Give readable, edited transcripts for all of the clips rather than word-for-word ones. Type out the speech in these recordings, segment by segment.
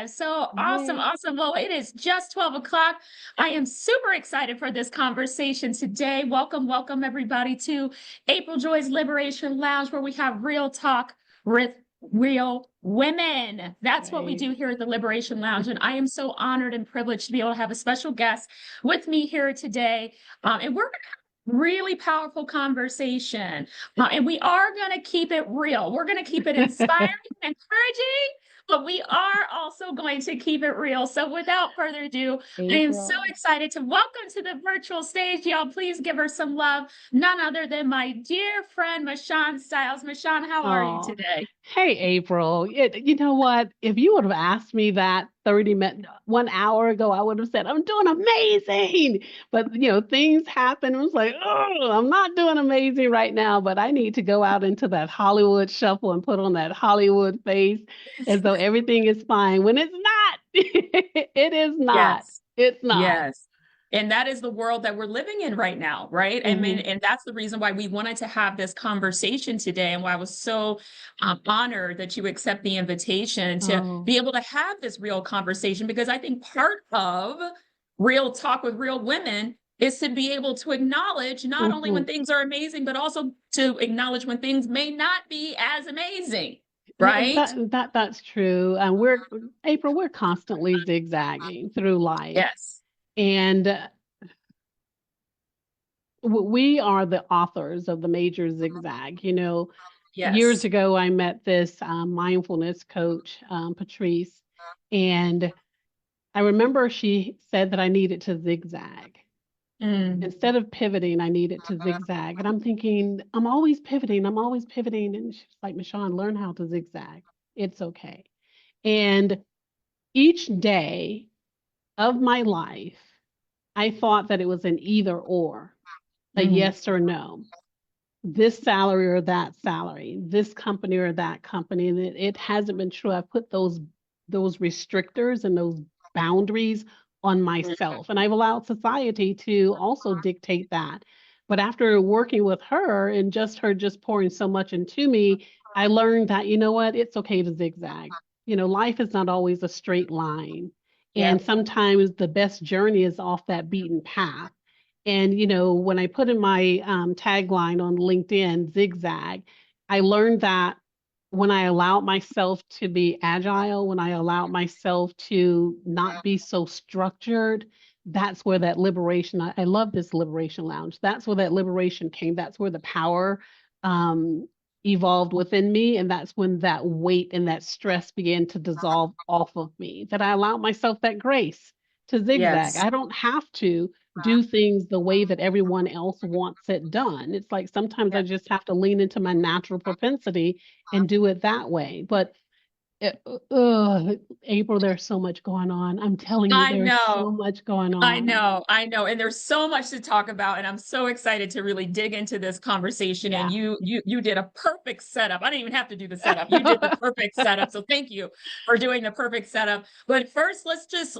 So awesome, Yay. awesome. Well, it is just 12 o'clock. I am super excited for this conversation today. Welcome, welcome everybody to April Joy's Liberation Lounge, where we have real talk with real women. That's what we Right. do here at the Liberation Lounge. And I am so honored and privileged to be able to have a special guest with me here today. And we're going to have a really powerful conversation. And we are going to keep it real. We're going to keep it inspiring, encouraging, but we are also going to keep it real. So without further ado, I am so April. excited to welcome to the virtual stage. Y'all, please give her some love. None other than my dear friend, Mishawn Styles. Mishawn, how are you Oh, today? hey, April. You know what? If you would have asked me that 30 minutes, 1 hour ago, I would have said, I'm doing amazing. But, things happen. I was like, oh, I'm not doing amazing right now, but I need to go out into that Hollywood shuffle and put on that Hollywood face as though everything is fine when it's not. It is not. Yes. It's not. Yes. And that is the world that we're living in right now, right? I mean, Hmm. and that's the reason why we wanted to have this conversation today, and why I was so honored that you accept the invitation to Oh. be able to have this real conversation. Because I think part of real talk with real women is to be able to acknowledge not only when Mhm. things are amazing, but also to acknowledge when things may not be as amazing, Yeah, right? that's true. And we're April, we're constantly zigzagging through life. Yes. And we are the authors of the major zigzag. Years Yes. ago, I met this mindfulness coach, Patrice, and I remember she said that I needed to zigzag. Mm. Instead of pivoting, I needed to zigzag. And I'm thinking, I'm always pivoting. I'm always pivoting. And she's like, Michonne, learn how to zigzag. It's okay. And each day of my life, I thought that it was an either or, a Mm. yes or no, this salary or that salary, this company or that company. And it hasn't been true. I've put those restrictors and those boundaries on myself. And I've allowed society to also dictate that. But after working with her and just her just pouring so much into me, I learned that, you know what, it's okay to zigzag. Life is not always a straight line. And Yep. sometimes the best journey is off that beaten path. And, when I put in my tagline on LinkedIn, zigzag, I learned that when I allowed myself to be agile, when I allowed myself to not be so structured, that's where that liberation, I love this liberation lounge. That's where that liberation came. That's where the power um, evolved within me. And that's when that weight and that stress began to dissolve off of me, that I allowed myself that grace to zigzag. Yes. I don't have to do things the way that everyone else wants it done. It's like sometimes I just have to lean into my natural propensity and do it that way. But April, there's so much going on. I'm telling you, I there's know. so much going I on. know, I know. And there's so much to talk about. And I'm so excited to really dig into this conversation. And Yeah. you did a perfect setup. I didn't even have to do the setup. You did the perfect setup. So thank you for doing the perfect setup. But first, let's just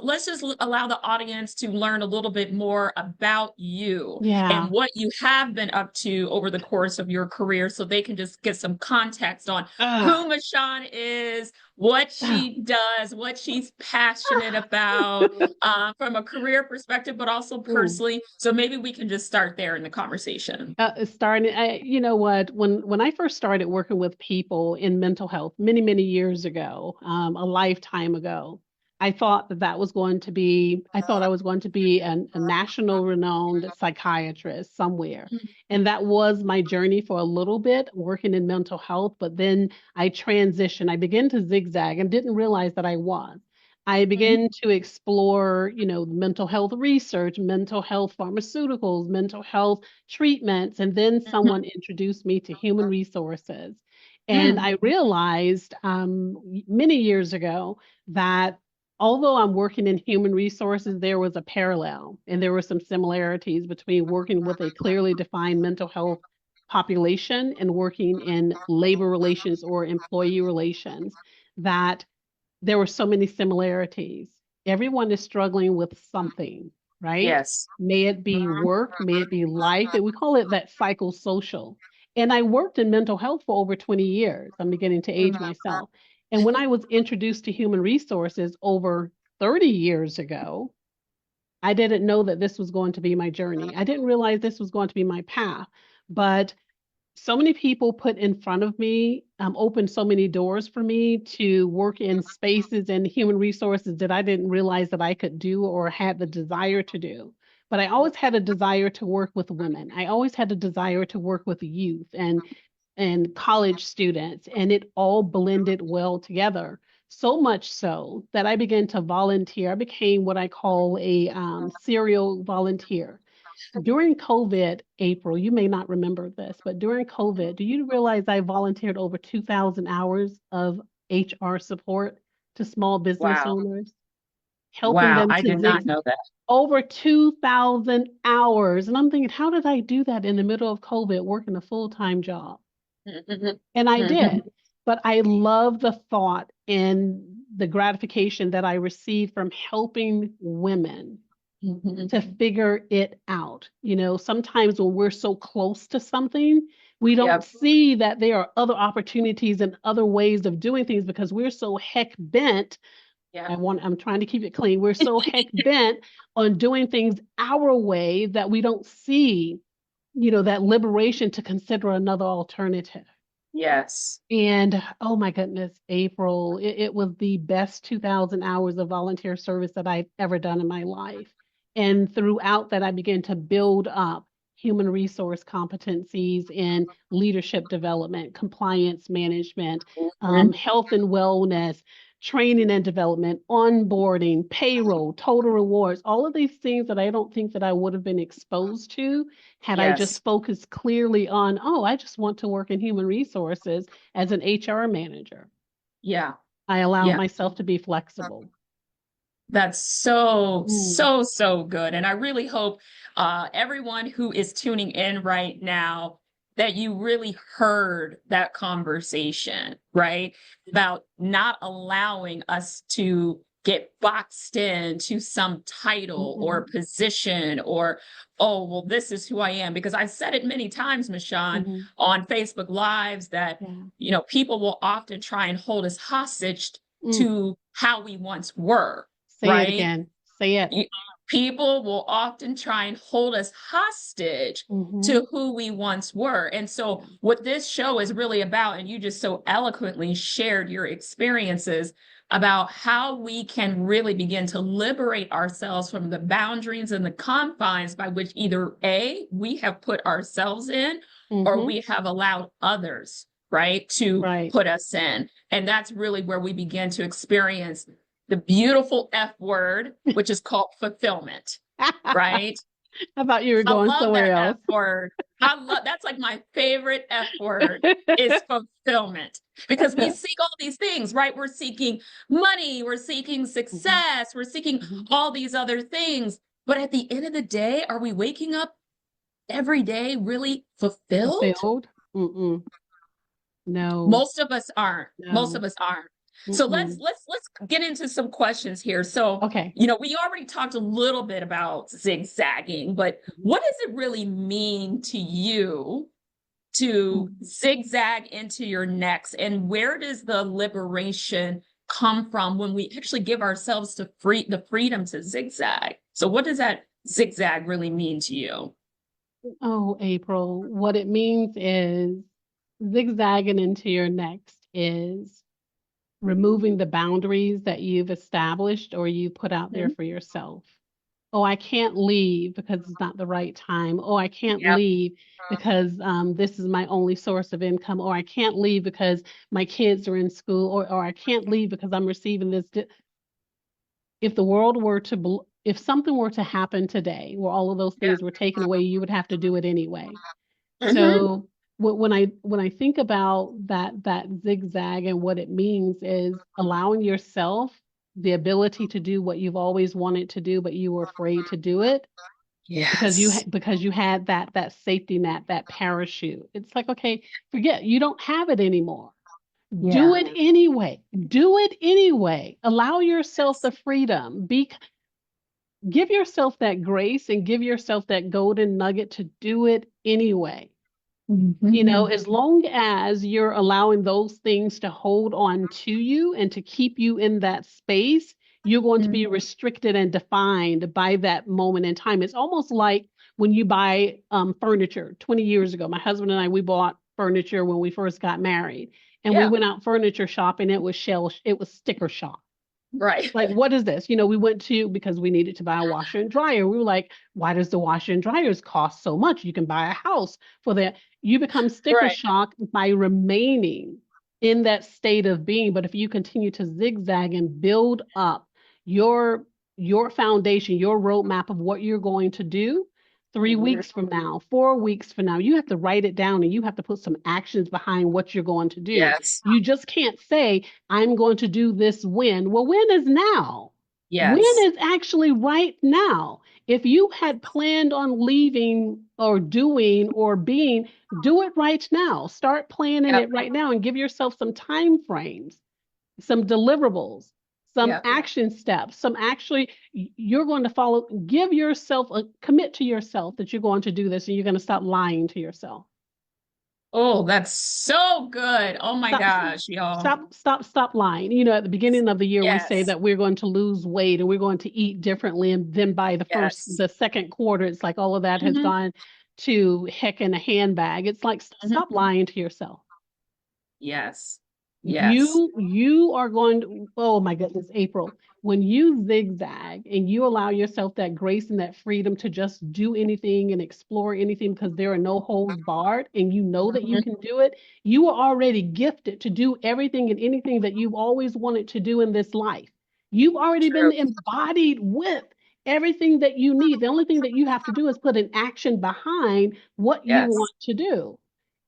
allow the audience to learn a little bit more about you and Yeah. what you have been up to over the course of your career, so they can just get some context on Ah, who Michonne is, what ah, she does, what she's passionate about, from a career perspective, but also mm. personally. So maybe we can just start there in the conversation. Starting, you know what? When I first started working with people in mental health many years ago, a lifetime ago, I thought that was going to be. I thought I was going to be a national renowned psychiatrist somewhere, and that was my journey for a little bit, working in mental health. But then I transitioned. I began to zigzag and didn't realize that I was. I began to explore, mental health research, mental health pharmaceuticals, mental health treatments. And then someone introduced me to human resources. And Mm-hmm. I realized many years ago that although I'm working in human resources, there was a parallel and there were some similarities between working with a clearly defined mental health population and working in labor relations or employee relations, that there were so many similarities. Everyone is struggling with something, right? Yes. May it be work, may it be life. And we call it that psychosocial. And I worked in mental health for over 20 years. I'm beginning to age myself. And when I was introduced to human resources over 30 years ago, I didn't know that this was going to be my journey. I didn't realize this was going to be my path. But so many people put in front of me, opened so many doors for me to work in spaces and human resources that I didn't realize that I could do or had the desire to do. But I always had a desire to work with women. I always had a desire to work with youth and college students, and it all blended well together. So much so that I began to volunteer. I became what I call a serial volunteer. During COVID, April, you may not remember this, but during COVID, do you realize I volunteered over 2,000 hours of HR support to small business Wow. owners, helping Wow. them I to did not know that. over 2,000 hours. And I'm thinking, how did I do that in the middle of COVID, working a full-time job? Mhm. And I Mhm. did. But I love the thought and the gratification that I received from helping women Mhm. to figure it out. You know, sometimes when we're so close to something, we don't Yep. see that there are other opportunities and other ways of doing things because we're so heck bent. Yep. I'm trying to keep it clean. We're so heck bent on doing things our way that we don't see, that liberation to consider another alternative. Yes. And oh my goodness, April, it was the best 2,000 hours of volunteer service that I've ever done in my life. And throughout that, I began to build up human resource competencies in leadership development, compliance management, Mhm. health and wellness, training and development, onboarding, payroll, total rewards, all of these things that I don't think that I would have been exposed to had I Yes. just focused clearly on, oh, I just want to work in human resources as an HR manager. Yeah. I allowed Yeah. myself to be flexible. That's so, Mm, so, so good. And I really hope everyone who is tuning in right now that you really heard that conversation, right? About not allowing us to get boxed into some title or mm-mm, position or, oh, well, this is who I am. Because I've said it many times, Mishawn, mm-hmm. on Facebook Lives that, Yeah. people will often try and hold us hostage Mm. to how we once were, Say it right? again. Say it. You- People will often try and hold us hostage Mm-hmm. to who we once were. And so, Yeah. what this show is really about, and you just so eloquently shared your experiences about how we can really begin to liberate ourselves from the boundaries and the confines by which either A, we have put ourselves in, or Mm-hmm. we have allowed others, right, to Right. put us in. And that's really where we begin to experience the beautiful F word, which is called fulfillment, I right? thought you were I going love somewhere that else. F word. I love that's like my favorite F word is fulfillment because we seek all these things, right? We're seeking money, we're seeking Mhm, success, we're seeking mhm. all these other things. But at the end of the day, are we waking up every day really fulfilled? Fulfilled? Mm-mm. No, Most of us aren't. Most no. of us aren't. So let's Mm-mm. let's let's get into some questions here. So, Okay. we already talked a little bit about zigzagging, but what does it really mean to you to Mhm. zigzag into your next? And where does the liberation come from when we actually give ourselves to the freedom to zigzag? So what does that zigzag really mean to you? Oh, April, what it means is zigzagging into your next is removing the boundaries that you've established or you put out there Mhm. for yourself. Oh, I can't leave because it's not the right time. Oh, I can't Yep. leave because this is my only source of income. Or I can't leave because my kids are in school. Or I can't leave because I'm receiving this. If the world were to, if something were to happen today where all of those Yeah. things were taken away, you would have to do it anyway. Hmm. So when I think about that zigzag and what it means is allowing yourself the ability to do what you've always wanted to do, but you were afraid to do it Yes. because you had that safety net, that parachute. It's like, okay, forget you don't have it anymore. Do Yeah. it anyway. Do it anyway. Allow yourself the freedom. Give yourself that grace and give yourself that golden nugget to do it anyway. You know, Mhm. as long as you're allowing those things to hold on to you and to keep you in that space, you're going to be Mhm. restricted and defined by that moment in time. It's almost like when you buy furniture 20 years ago. My husband and I, we bought furniture when we first got married, and we Yeah, went out furniture shopping. It was sticker shock. right. Like, what is this? You know, we went to because we needed to buy a washer and dryer. We were like, why does the washer and dryers cost so much? You can buy a house for that. You become sticker Right. shock by remaining in that state of being. But if you continue to zigzag and build up your your foundation, your roadmap of what you're going to do 3 weeks Mhm. from now, 4 weeks from now, you have to write it down and you have to put some actions behind what you're going to do. Yes. You just can't say, I'm going to do this when. Well, when is now? When Yes. is actually right now? If you had planned on leaving or doing or being, do it right now. Start planning Yep. it right now and give yourself some time frames, some deliverables, some Yep. action steps, some actually you're going to follow. Give yourself a commit to yourself that you're going to do this and you're going to stop lying to yourself. Oh, that's so good. Oh my Stop, gosh, y'all. stop lying. You know, at the beginning of the year, we say Yes. that we're going to lose weight and we're going to eat differently. And then by Yes. the second quarter, it's like all of that has Hmm. gone to heck in a handbag. It's like, Hmm. stop lying to yourself. Yes. Yes. You are going to, oh my goodness, April, when you zigzag and you allow yourself that grace and that freedom to just do anything and explore anything because there are no holds barred and you know that you Mhm. can do it, you are already gifted to do everything and anything that you've always wanted to do in this life. You've already been True. embodied with everything that you need. The only thing that you have to do is put an action behind what you Yes. want to do.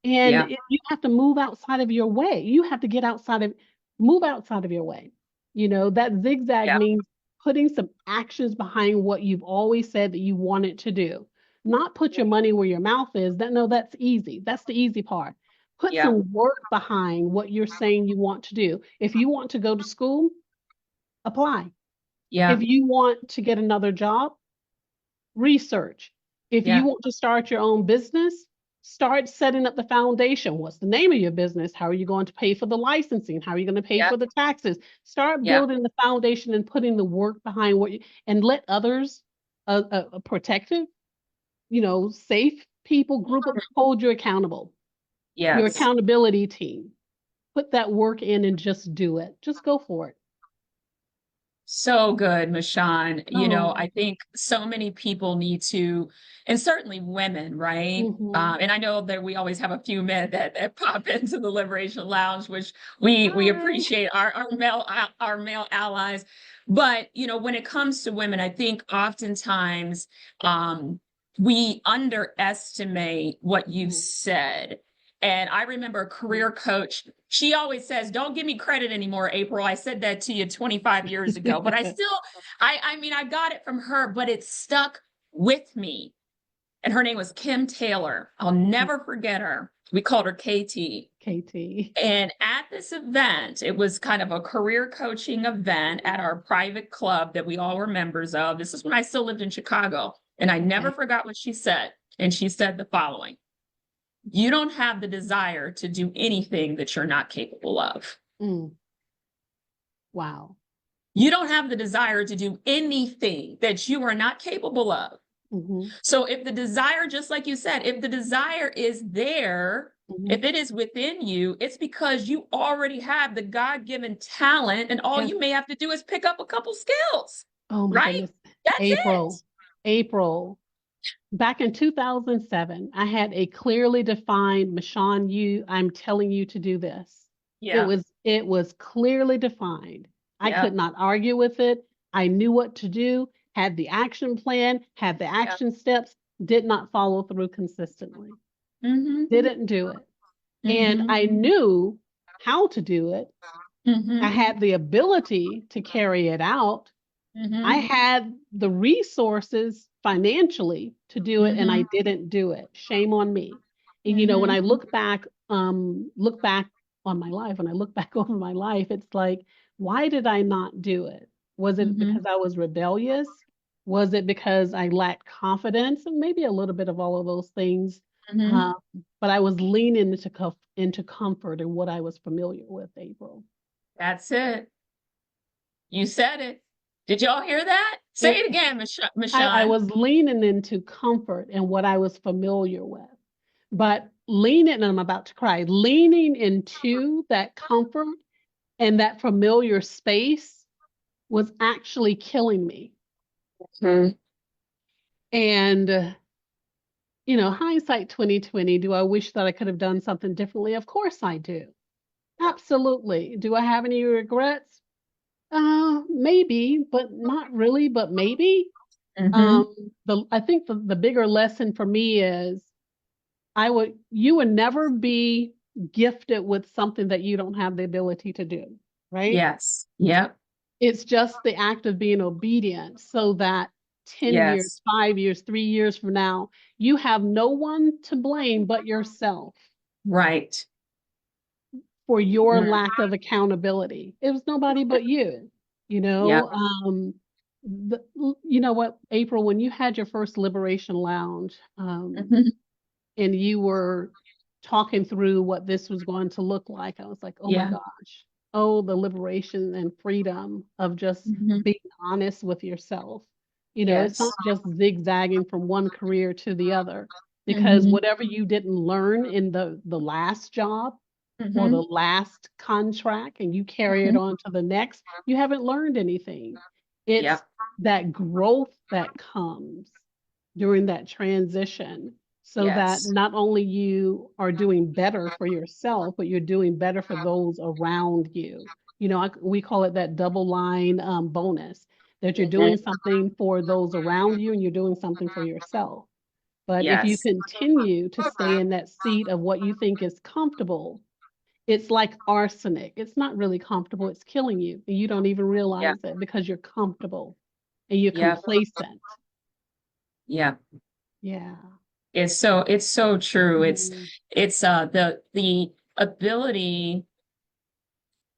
And Yeah. you have to move outside of your way. You have to move outside of your way. You know, that zigzag Yeah. means putting some actions behind what you've always said that you wanted to do. Not put your money where your mouth is. That no, that's easy. That's the easy part. Put Yeah. some work behind what you're saying you want to do. If you want to go to school, apply. If Yeah. you want to get another job, research. If you Yeah. want to start your own business, start setting up the foundation. What's the name of your business? How are you going to pay for the licensing? How are you going to pay Yeah. for the taxes? Start Yeah. building the foundation and putting the work behind what you and let others, protective, you know, safe people group up, hold you accountable. Your Yes. accountability team. Put that work in and just do it. Just go for it. So good, Mishawn. Oh, I think so many people need to, and certainly women, right? mm-hmm. And I know that we always have a few men that pop into the Liberation Lounge, which we Hi. appreciate our male allies. But when it comes to women, I think oftentimes we underestimate what you've Mhm. said. And I remember a career coach, she always says, "Don't give me credit anymore, April. I said that to you 25 years ago." But I still, I mean, I got it from her, but it stuck with me. And her name was Kim Taylor. I'll never forget her. We called her KT. KT. And at this event, it was kind of a career coaching event at our private club that we all were members of. This is when I still lived in Chicago. And I never Okay. forgot what she said. And she said the following: "You don't have the desire to do anything that you're not capable of. Mm, wow. You don't have the desire to do anything that you are not capable of. Hmm. So if the desire, just like you said, if the desire is there, Hmm. if it is within you, it's because you already have the God-given talent, and all Yes. you may have to do is pick up a couple skills, Oh my right? goodness. That's it." April. April. Back in 2007, I had a clearly defined Mishawn, I'm telling you to do this. Yeah. It was clearly defined. I Yeah. could not argue with it. I knew what to do, had the action plan, had the Yeah. action steps, did not follow through consistently. Mm-hmm. Didn't do it. And Mm-hmm. I knew how to do it. I Mm-hmm. had the ability to carry it out. I Mm-hmm. had the resources financially to do it and Mm-hmm. I didn't do it. Shame on me. And when Mm-hmm. I look back on my life, when I look back over my life, it's like, why did I not do it? Was it Mm-hmm. because I was rebellious? Was it because I lacked confidence? And maybe a little bit of all of those things. Hmm. Uh, but I was leaning into comfort and what I was familiar with, April. That's it. You said it. Did y'all hear that? Say It, it again, I Mishawn. was leaning into comfort and what I was familiar with. But leaning, and I'm about to cry, leaning into that comfort and that familiar space was actually killing me. Mhm. And, hindsight 2020, do I wish that I could have done something differently? Of course I do. Absolutely. Do I have any regrets? Maybe, but not really, but maybe. Hmm. Um, I think the bigger lesson for me is you would never be gifted with something that you don't have the ability to do, right? Yes. Yep. It's just the act of being obedient so that 10 years, Yes. 5 years, 3 years from now, you have no one to blame but yourself Right. for your Mm. lack of accountability. It was nobody but you, you Yep. know. The, you know what, April, when you had your first Liberation Lounge, Hmm. and you were talking through what this was going to look like, I was like, oh my Yeah. gosh, oh, the liberation and freedom of just Hmm. being honest with yourself. It's Yes. not just zigzagging from one career to the other, because Hmm. whatever you didn't learn in the last job or the Hmm. last contract and you carry it Hmm. on to the next, you haven't learned anything. It's Yep. that growth that comes during that transition so that Yes. not only you are doing better for yourself, but you're doing better for those around you. We call it that double line bonus, that you're Hmm. doing something for those around you and you're doing something for yourself. But if you Yes. continue to stay in that seat of what you think is comfortable, it's like arsenic. It's not really comfortable. It's killing you. And you don't even Yep. realize it because you're comfortable and you're Yep. complacent. Yep. Yeah. It's so true. It's Mhm. it's uh the ability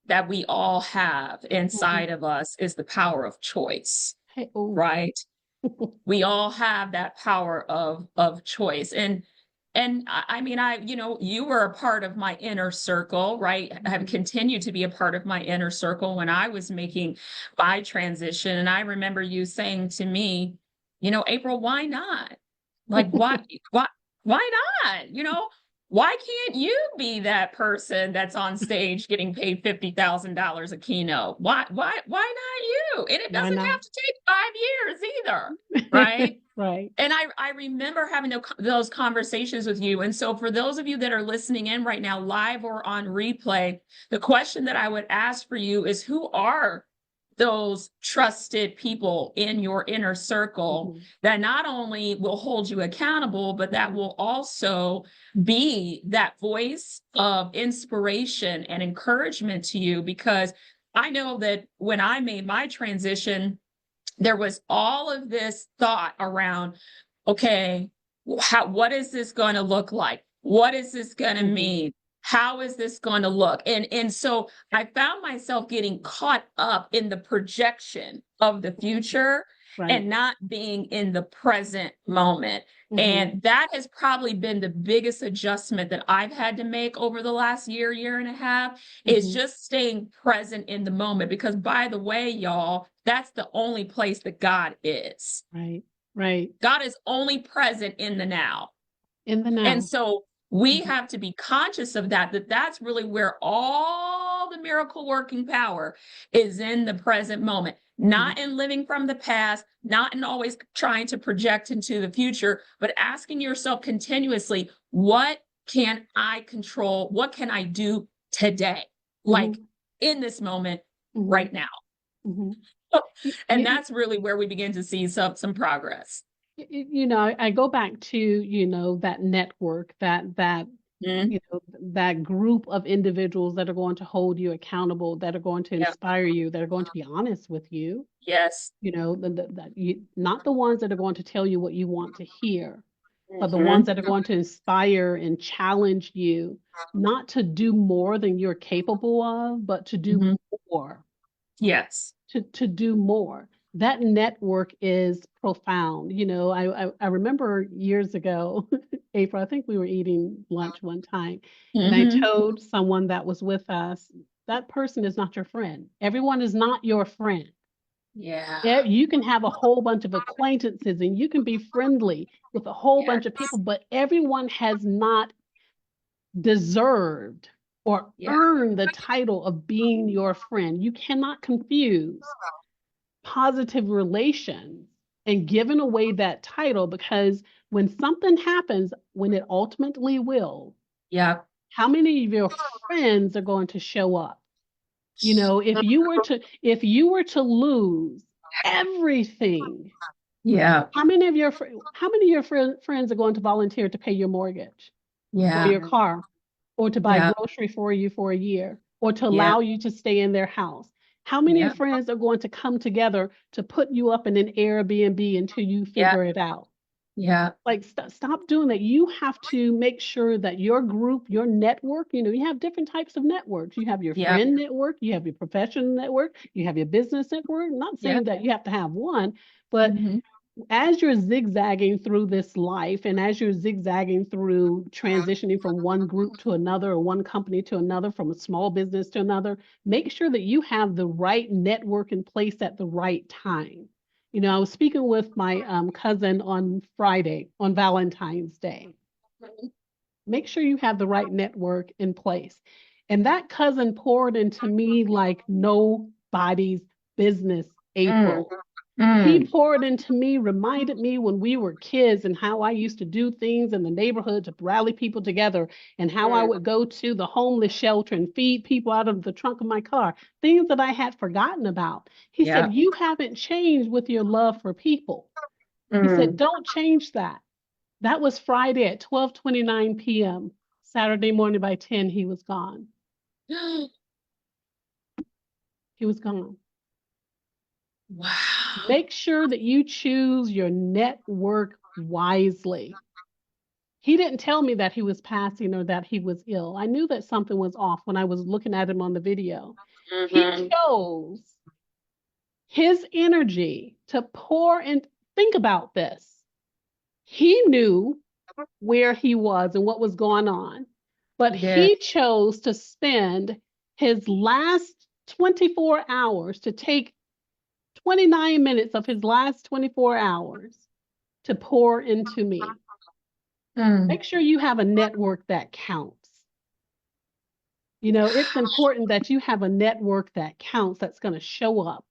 that we all have Mhm. inside of us is the power of choice, Hey, oh. right? We all have that power of choice. And I mean, you were a part of my inner circle, right? Have Mhm. continued to be a part of my inner circle when I was making my transition. And I remember you saying to me, April, why not? Like, why not? Why can't you be that person that's on stage getting paid $50,000 a keynote? Why not you? And it Why doesn't not? have to take 5 years either, right? Right. And I remember having those conversations with you. And so, for those of you that are listening in right now, live or on replay, the question that I would ask for you is, who are those trusted people in your inner circle Mhm. that not only will hold you accountable, but that Mhm. will also be that voice of inspiration and encouragement to you? Because I know that when I made my transition, there was all of this thought around, okay, what is this going to look like? What is this going to Mhm. mean? How is this going to look? And so I found myself getting caught up in the projection of the future Right. and not being in the present moment. Mhm. And that has probably been the biggest adjustment that I've had to make over the last year and a half, is Mhm. just staying present in the moment. Because, by the way, y'all, that's the only place that God is. Right. Right. God is only present in the now. In the And now. so we Mhm. have to be conscious of that that's really where all the miracle working power is, in the present moment, Mhm. not in living from the past, not in always trying to project into the future, but asking yourself continuously, what can I control? What can I do today? Like, Mhm. in this moment, Mhm. right now. Mhm. And that's really where we begin to see some progress. I go back to, that network, Mhm. that group of individuals that are going to hold you accountable, that are going to Yeah. inspire you, that are going to be honest with you, Yes. not the ones that are going to tell you what you want to hear, but the ones Mhm. that are going to inspire and challenge you not to do more than you're capable of, but to do Mhm. more, Yes. to do more. that network is profound. I remember years ago, April, I think we were eating lunch one time, and I Mm-hmm. told someone that was with us, that person is not your friend. Everyone is not your friend. Yeah. Yeah, you can have a whole bunch of acquaintances and you can be friendly with a whole bunch of people, Yes. but everyone has not deserved or Yeah. earned the title of being your friend. You cannot confuse positive relations and giving away that title, because when something happens, when it ultimately will, Yeah. how many of your friends are going to show up? If you were to lose everything, Yeah. how many of your friends are going to volunteer to pay your mortgage or Yeah. your car, or to buy Yeah. grocery for you for a year, or to Yeah. allow you to stay in their house? How many Yeah. friends are going to come together to put you up in an Airbnb until you Yeah. figure it out? Yeah. Like, stop doing that. You have to make sure that your group, your network, you have different types of networks. You have your Yeah. friend network, you have your professional network, you have your business network. I'm not Yeah. saying that you have to have one, but Mm-hmm. as you're zigzagging through this life, and as you're zigzagging through transitioning from one group to another, or one company to another, from a small business to another, make sure that you have the right network in place at the right time. I was speaking with my cousin on Friday, on Valentine's Day. Make sure you have the right network in place. And that cousin poured into me like nobody's business, Mm. April. He Mm. poured into me, reminded me when we were kids and how I used to do things in the neighborhood to rally people together, and how I Mm. would go to the homeless shelter and feed people out of the trunk of my car, things that I had forgotten about. He said, Yeah. "You haven't changed with your love for people." He said, Mm. "Don't change that." That was Friday at 12:29 p.m. Saturday morning by 10, he was gone. He was gone. Wow. Make sure that you choose your network wisely. He didn't tell me that he was passing or that he was ill. I knew that something was off when I was looking at him on the video. He Mm-hmm. chose his energy to pour in. Think about this. He knew where he was and what was going on, but He did. he chose to spend his last 24 hours, to take 29 minutes of his last 24 hours to pour into me. Mm. Make sure you have a network that counts. It's important that you have a network that counts, that's going to show up,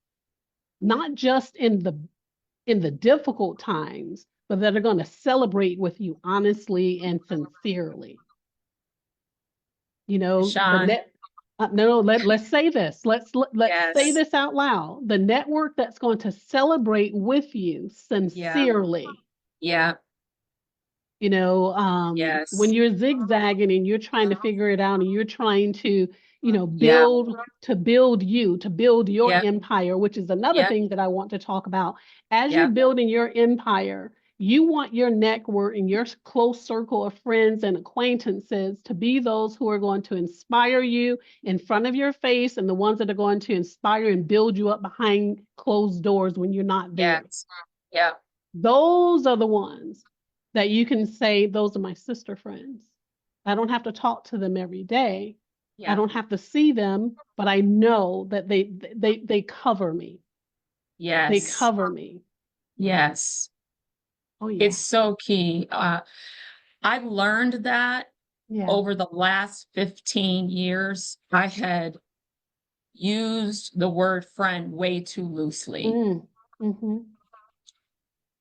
not just in the difficult times, but that are going to celebrate with you honestly and sincerely. The Mishawn. net No, let's say this. Let's say Yes. this out loud. The network that's going to celebrate with you Yeah. sincerely. Yeah. When Yes. you're zigzagging and you're trying to figure it out, and you're trying to, Yeah. build your Yeah. empire, which is another Yeah. thing that I want to talk about. As you're Yeah. building your empire, you want your network and your close circle of friends and acquaintances to be those who are going to inspire you in front of your face, and the ones that are going to inspire and build you up behind closed doors when you're not there. Yes. Yeah. Those are the ones that you can say, those are my sister friends. I don't have to talk to them every day. I Yeah. don't have to see them, but I know that they cover me. They Yes. cover me. Yes. Oh yeah. It's so key. I've learned that Yeah. over the last 15 years. I had used the word friend way too loosely. Mm. Mm-hmm.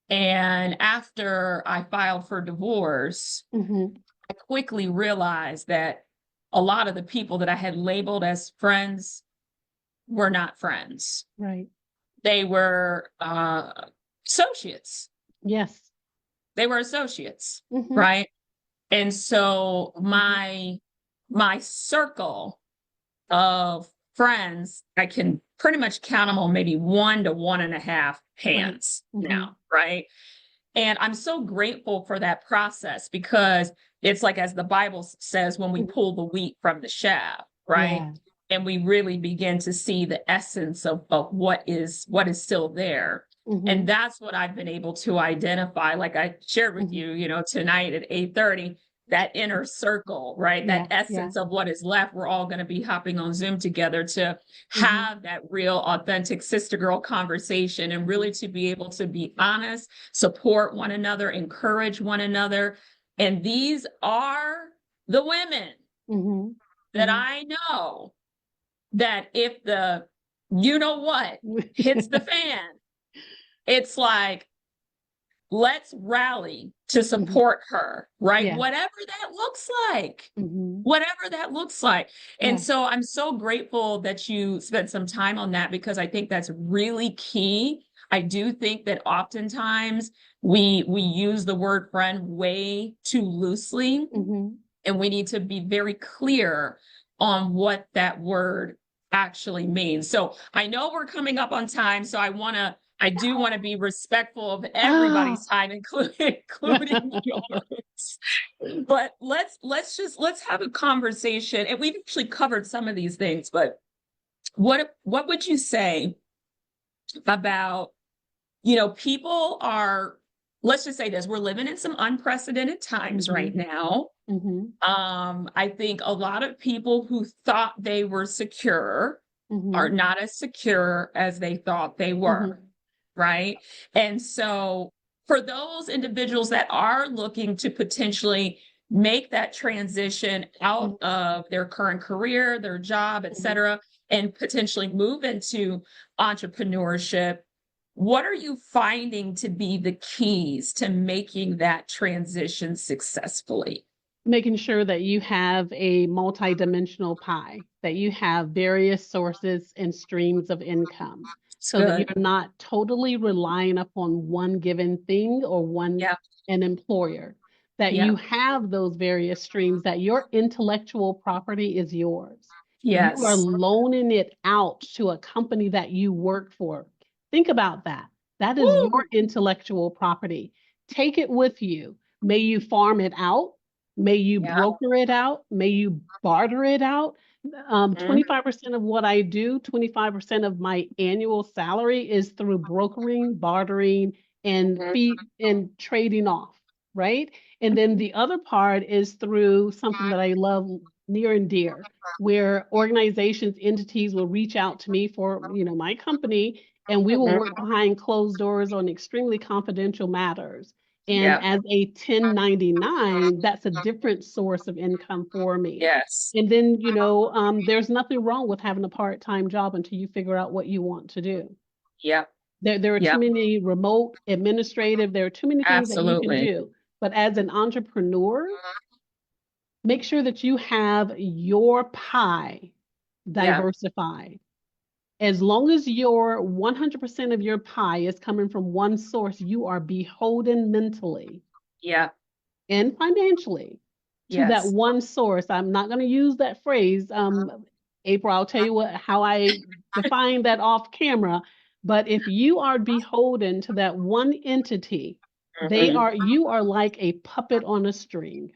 And after I filed for divorce, Mm-hmm. I quickly realized that a lot of the people that I had labeled as friends were not friends. Right. They were associates. Yes. They were associates, Mm-hmm. right? And so Mm-hmm. my circle of friends, I can pretty much count them on maybe one to one and a half Right. hands Mm-hmm. now, right? And I'm so grateful for that process, because it's like, as the Bible says, when we Mm-hmm. pull the wheat from the chaff, right? Yeah. and we really begin to see the essence of what is still there. And that's what I've been able to identify. Like I shared with you, tonight at 8:30, that inner circle, right? Yeah, That essence of what is left. We're all going to be hopping on Zoom together to have that real, authentic sister girl conversation, and really to be able to be honest, support one another, encourage one another. And these are the women that I know that if the you know what hits the fan, it's like, let's rally to support her, right? Yeah. Whatever that looks like, whatever that looks like. And so I'm so grateful that you spent some time on that, because I think that's really key. I do think that oftentimes we use the word friend way too loosely, and we need to be very clear on what that word actually means. So I know we're coming up on time, so I do want to be respectful of everybody's time, including yours. But let's have a conversation. And we've actually covered some of these things, but what would you say about, people are, let's just say this, we're living in some unprecedented times right now. I think a lot of people who thought they were secure are not as secure as they thought they were. Right. And so for those individuals that are looking to potentially make that transition out of their current career, their job, et cetera, and potentially move into entrepreneurship, what are you finding to be the keys to making that transition successfully? Making sure that you have a multi-dimensional pie, that you have various sources and streams of income, so that you're not totally relying upon one given thing or an employer, that you have those various streams, that your intellectual property is yours. You are loaning it out to a company that you work for. Think about that. That is your intellectual property. Take it with you. May you farm it out. May you broker it out. May you barter it out. 25% of what I do, 25% of my annual salary is through brokering, bartering, and fee and trading off, right? And then the other part is through something that I love near and dear, where organizations, entities will reach out to me for, my company, and we will work behind closed doors on extremely confidential matters. And as a 1099, that's a different source of income for me. And then, there's nothing wrong with having a part-time job until you figure out what you want to do. There are too many remote, administrative, there are too many things that you can do. But as an entrepreneur, make sure that you have your pie diversified. As long as your 100% of your pie is coming from one source, you are beholden mentally and financially to that one source. I'm not going to use that phrase. April, I'll tell you how I define that off camera. But if you are beholden to that one entity, you are like a puppet on a string.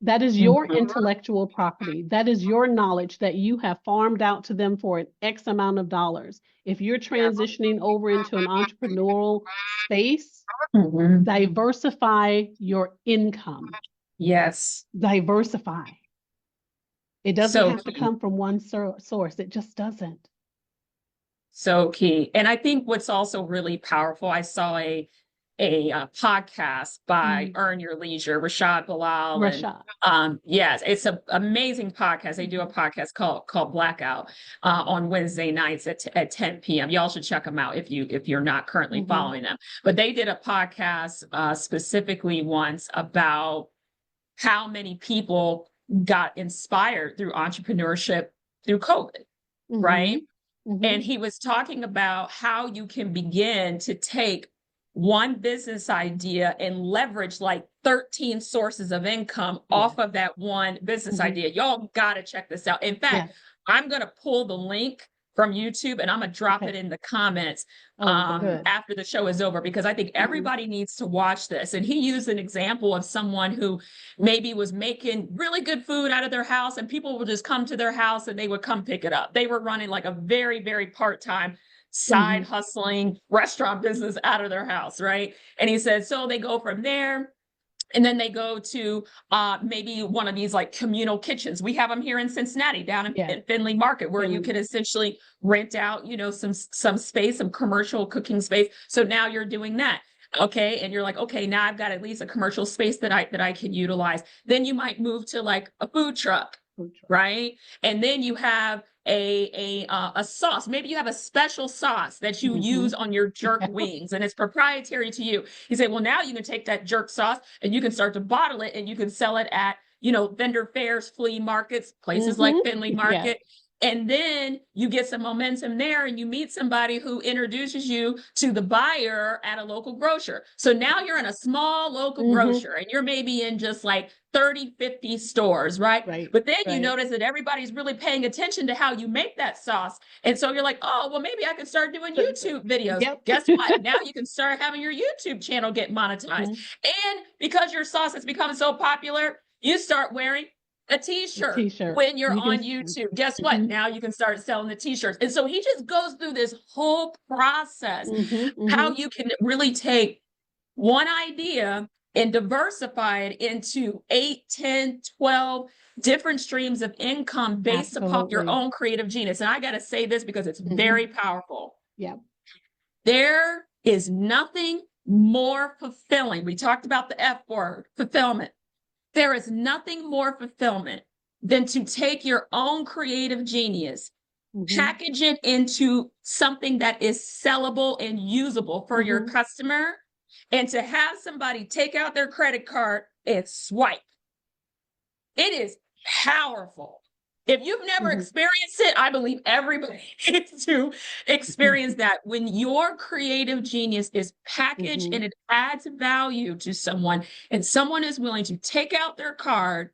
That is your intellectual property. That is your knowledge that you have farmed out to them for an X amount of dollars. If you're transitioning over into an entrepreneurial space, diversify your income. Diversify. It doesn't have to come from one source. It just doesn't. So key. And I think what's also really powerful, I saw a podcast by Earn Your Leisure, Rashad Bilal. Yes, it's an amazing podcast. They do a podcast called Blackout on Wednesday nights at 10 p.m. Y'all should check them out if you're not currently following them. But they did a podcast specifically once about how many people got inspired through entrepreneurship through COVID, right? And he was talking about how you can begin to take one business idea and leverage like 13 sources of income off of that one business idea. Y'all got to check this out. In fact, I'm going to pull the link from YouTube, and I'm gonna drop it Okay. in the comments Oh, good. after the show is over, because I think everybody needs to watch this. And he used an example of someone who maybe was making really good food out of their house, and people would just come to their house and they would come pick it up. They were running like a very, very part-time side Mm-hmm. hustling restaurant business out of their house, right? And he said, so they go from there, and then they go to maybe one of these like communal kitchens. We have them here in Cincinnati, down Yeah. in Findlay Market, where you Finley. can essentially rent out, some space, some commercial cooking space. So now you're doing that. Okay. And you're like, okay, now I've got at least a commercial space that I can utilize. Then you might move to like a food truck, Food truck. right? And then you have a sauce. Maybe you have a special sauce that you use on your jerk Yeah. wings, and it's proprietary to you. You say, well, now you can take that jerk sauce and you can start to bottle it, and you can sell it at, vendor fairs, flea markets, places like Findlay Yeah. Market. And then you get some momentum there, and you meet somebody who introduces you to the buyer at a local grocer. So now you're in a small local grocer, and you're maybe in just like 30, 50 stores, right? Right. But then you Right. notice that everybody's really paying attention to how you make that sauce. And so you're like, oh, well, maybe I can start doing YouTube videos. Yep. Guess what? Now you can start having your YouTube channel get monetized. And because your sauce has become so popular, you start wearing a t-shirt T-shirt. when you're You can. on YouTube. Guess what? Now you can start selling the t-shirts. And so he just goes through this whole process, how you can really take one idea and diversify it into 8, 10, 12 different streams of income based upon your Absolutely. own creative genius. And I got to say this because it's very powerful. Yeah. There is nothing more fulfilling. We talked about the F word, fulfillment. There is nothing more fulfillment than to take your own creative genius, package it into something that is sellable and usable for your customer, and to have somebody take out their credit card and swipe. It is powerful. If you've never experienced it, I believe everybody needs to experience that. When your creative genius is packaged and it adds value to someone, and someone is willing to take out their card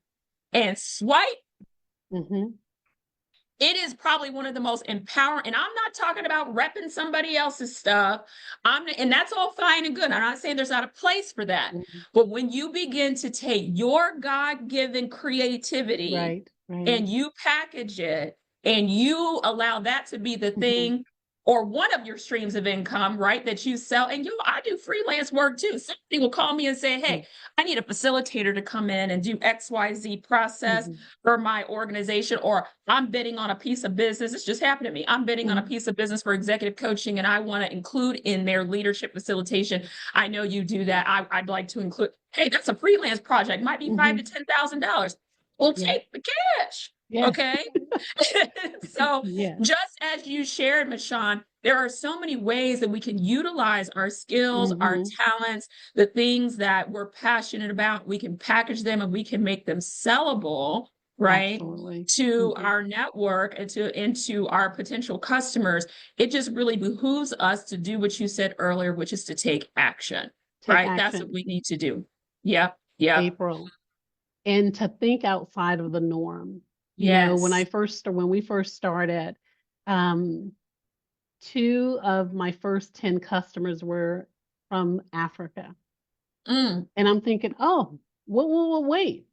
and swipe, it is probably one of the most empowering. And I'm not talking about repping somebody else's stuff. And that's all fine and good. I'm not saying there's not a place for that. But when you begin to take your God-given creativity, and you package it, and you allow that to be the thing, or one of your streams of income, right, that you sell. And I do freelance work too. Somebody will call me and say, hey, I need a facilitator to come in and do XYZ process for my organization, or I'm bidding on a piece of business. It's just happened to me. I'm bidding on a piece of business for executive coaching, and I want to include in their leadership facilitation. I know you do that. I'd like to include, hey, that's a freelance project. Might be $5,000 to $10,000. We'll take the cash. Okay. So just as you shared, Mishawn, there are so many ways that we can utilize our skills, our talents, the things that we're passionate about. We can package them and we can make them sellable, right? Absolutely. To our network and into our potential customers. It just really behooves us to do what you said earlier, which is to take action, right? That's what we need to do. Yep. April. And to think outside of the norm. You know, when we first started, 2 of my first 10 customers were from Africa. And I'm thinking, oh, wait.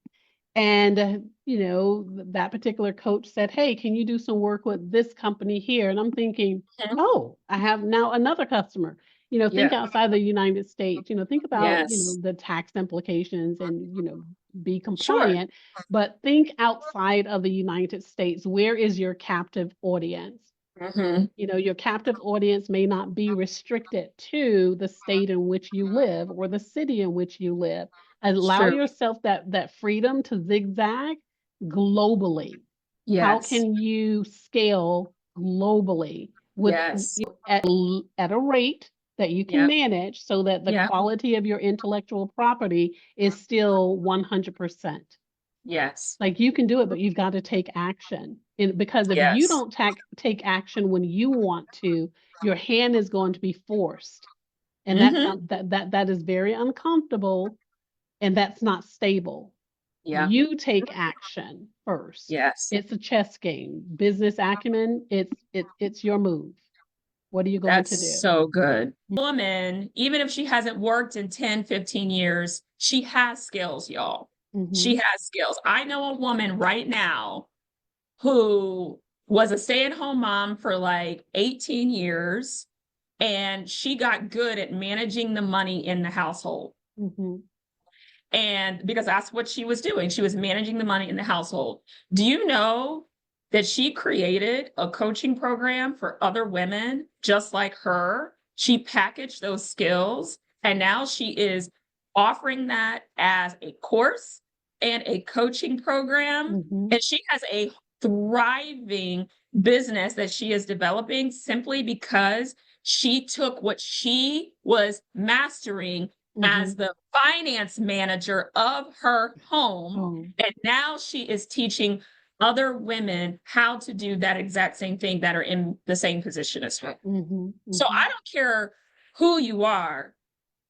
And, that particular coach said, hey, can you do some work with this company here? And I'm thinking, oh, I have now another customer. Think outside the United States, think about, the tax implications and, be compliant, but think outside of the United States. Where is your captive audience? Your captive audience may not be restricted to the state in which you live or the city in which you live. Allow yourself that freedom to zigzag globally. How can you scale globally with at a rate that you can manage so that the quality of your intellectual property is still 100%? Like you can do it, but you've got to take action. Because if you don't take action when you want to, your hand is going to be forced. And that is very uncomfortable, and that's not stable. Yeah. You take action first. Yes. It's a chess game. Business acumen, it's your move. What are you going to That's do? so good. Woman, even if she hasn't worked in 10, 15 years, she has skills, y'all. She Mm-hmm. has skills. I know a woman right now who was a stay-at-home mom for like 18 years, and she got good at managing the money in the household. Mm-hmm. And because that's what she was doing, she was managing the money in the household. Do you know that she created a coaching program for other women just like her? She packaged those skills, and now she is offering that as a course and a coaching program. Mm-hmm. And she has a thriving business that she is developing simply because she took what she was mastering Mm-hmm. as the finance manager of her home. Oh. And now she is teaching other women how to do that exact same thing that are in the same position as her. Mm-hmm. So Mm-hmm. I don't care who you are,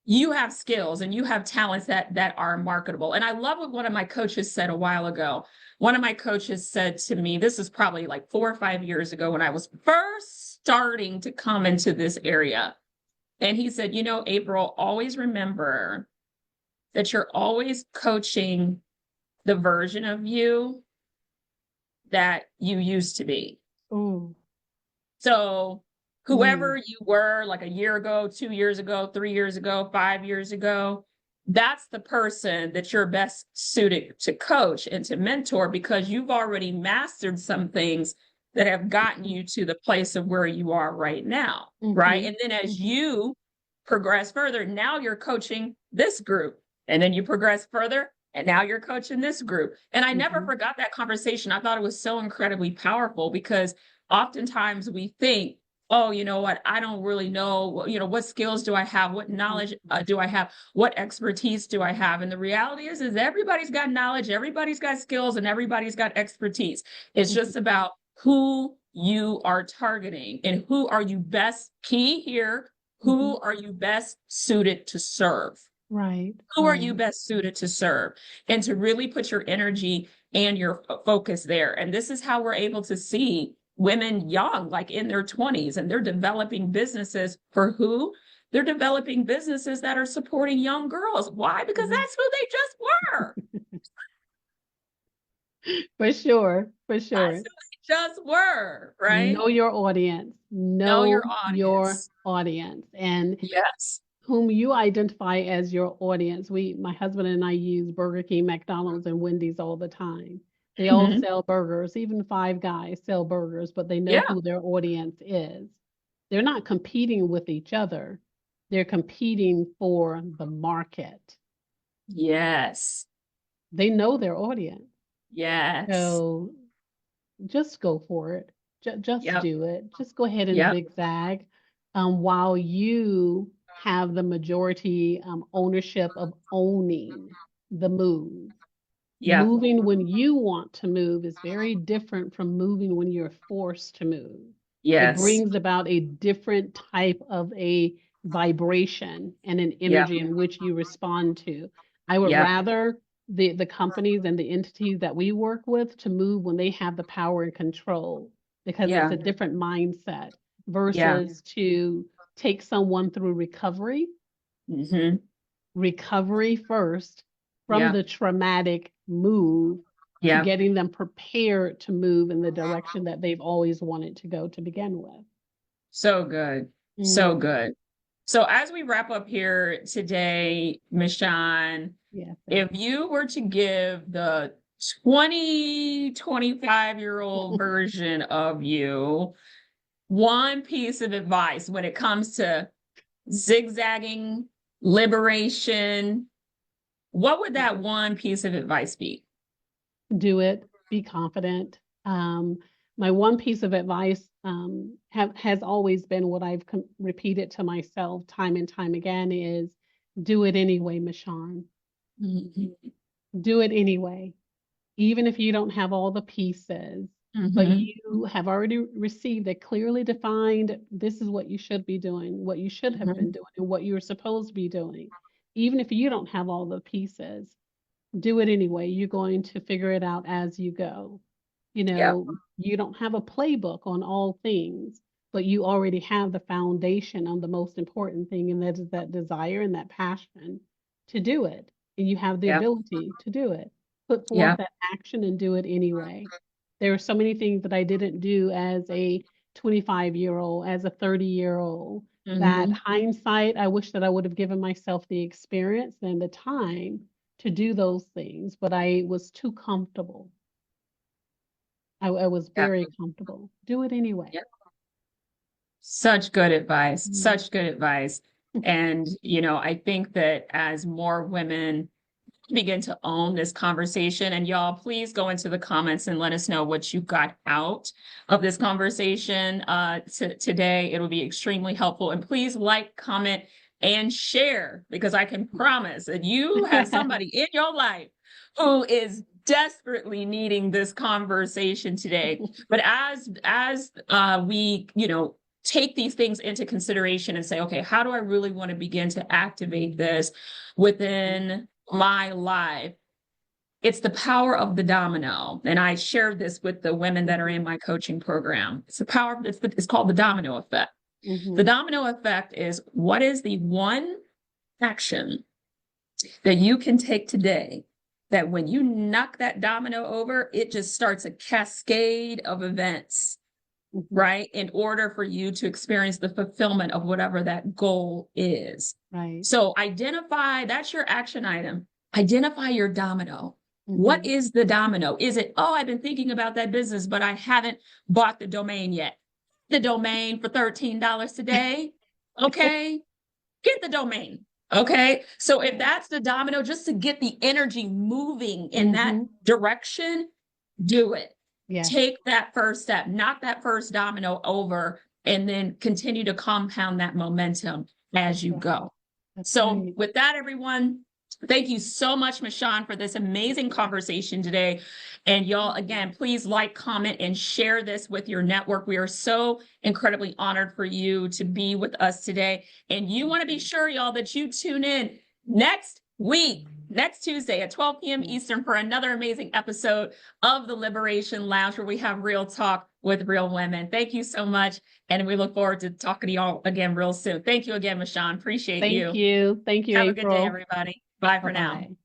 you have skills and you have talents that are marketable. And I love what one of my coaches said a while ago. One of my coaches said to me, this is probably like 4 or 5 years ago when I was first starting to come into this area. And he said, you know, April, always remember that you're always coaching the version of you that you used to be. Oh. So, Mm. whoever you were like a year ago, 2 years ago, 3 years ago, 5 years ago, that's the person that you're best suited to coach and to mentor because you've already mastered some things that have gotten you to the place of where you are right now. Right. Mm-hmm. And then as Mm-hmm. you progress further, now you're coaching this group. And then you progress further, and now you're coaching this group. And I never Mm-hmm. forgot that conversation. I thought it was so incredibly powerful because oftentimes we think, oh, you know what, I don't really know, you know, what skills do I have, what knowledge do I have, what expertise do I have? And the reality is everybody's got knowledge, everybody's got skills, and everybody's got expertise. It's Mm-hmm. just about who you are targeting and who are you best, key here, Mm-hmm. who are you best suited to serve? Right. Who are you Right. best suited to serve? And to really put your energy and your focus there. And this is how we're able to see women young, like in their 20s, and they're developing businesses for who? They're developing businesses that are supporting young girls. Why? Because Mm-hmm. that's who they just were. For sure. For That's sure. who they just were, right? Know your audience. Know Know your your audience. audience. And Yes. whom you identify as your audience. My husband and I use Burger King, McDonald's, and Wendy's all the time. They all Mhm. sell burgers, even Five Guys sell burgers, but they know Yeah. who their audience is. They're not competing with each other. They're competing for the market. Yes. They know their audience. Yes. So just go for it. Just Yep. do it. Just go ahead and Yep. zigzag while you have the majority ownership of owning the move. Yep. Moving when you want to move is very different from moving when you're forced to move. It Yes. brings about a different type of a vibration and an Yep. energy in which you respond to. I would Yep. rather the companies and the entities that we work with to move when they have the power and control because it's Yeah. a different mindset Yeah. versus to take someone through Hmm. recovery first from Yeah. the traumatic move to Yeah. getting them prepared to move in the direction that they've always wanted to go to begin with. So good. So Mm, good. So as we wrap up here today, Mishawn, yes, if you were to give the 25-year-old version of you one piece of advice when it comes to zigzagging, liberation, what would that one piece of advice be? do it, be confident. My one piece of advice has always been what I've repeated to myself time and time again is do it anyway, Mishawn. Mhm. Do it anyway. Even if you don't have all the pieces, but Mhm. you have already received a clearly defined, this is what you should be doing, what you should have been Mhm. doing, and what you're supposed to be doing. Even if you don't have all the pieces, Do it anyway. You're going to figure it out as you go. You Yep. know, you don't have a playbook on all things, but you already have the foundation on the most important thing, and that is that desire and that passion to do it. And you have the Yep. ability to do it. Put forth Yep. that action and do it anyway. There are so many things that I didn't do as a 25-year-old, as a 30-year-old, that Hmm. hindsight, I wish that I would have given myself the experience and the time to do those things, but I was too comfortable. I was Yep. very comfortable. Do it anyway. Yep. Such good advice. Mm. Such good advice. And, I think that as more women begin to own this conversation, and y'all, please go into the comments and let us know what you got out of this conversation today. It'll be extremely helpful. And please like, comment, and share, because I can promise that you have somebody in your life who is desperately needing this conversation today. But as we, take these things into consideration and say, okay, how do I really want to begin to activate this within my life? It's the power of the domino. And I shared this with the women that are in my coaching program. It's the power, it's called the domino effect. The Mm-hmm. domino effect is, what is the one action that you can take today that when you knock that domino over, it just starts a cascade of events, Mm-hmm. right? In order for you to experience the fulfillment of whatever that goal is. Right. So identify, that's your action item. Identify your domino. What Mm-hmm. is the domino? Is it, oh, I've been thinking about that business, but I haven't bought the domain yet. The domain for $13 today. Okay. Get the domain. Okay. So if that's the domino, just to get the energy moving in that Mm-hmm. direction, do it. Yes, Take that first step, knock that first domino over, and then continue to compound that momentum as that's you right. go. That's So, right. with that, everyone, thank you so much, Mishawn, for this amazing conversation today. And y'all, again, please like, comment, and share this with your network. We are so incredibly honored for you to be with us today. And you want to be sure, y'all, that you tune in next week, next Tuesday at 12 p.m. Yes. Eastern, for another amazing episode of the Liberation Lounge, where we have real talk with real women. Thank you so much. And we look forward to talking to y'all again real soon. Thank you again, Mishawn. Appreciate Thank you. you. Thank you, Have a good day, April. everybody. Bye for now. Bye-bye.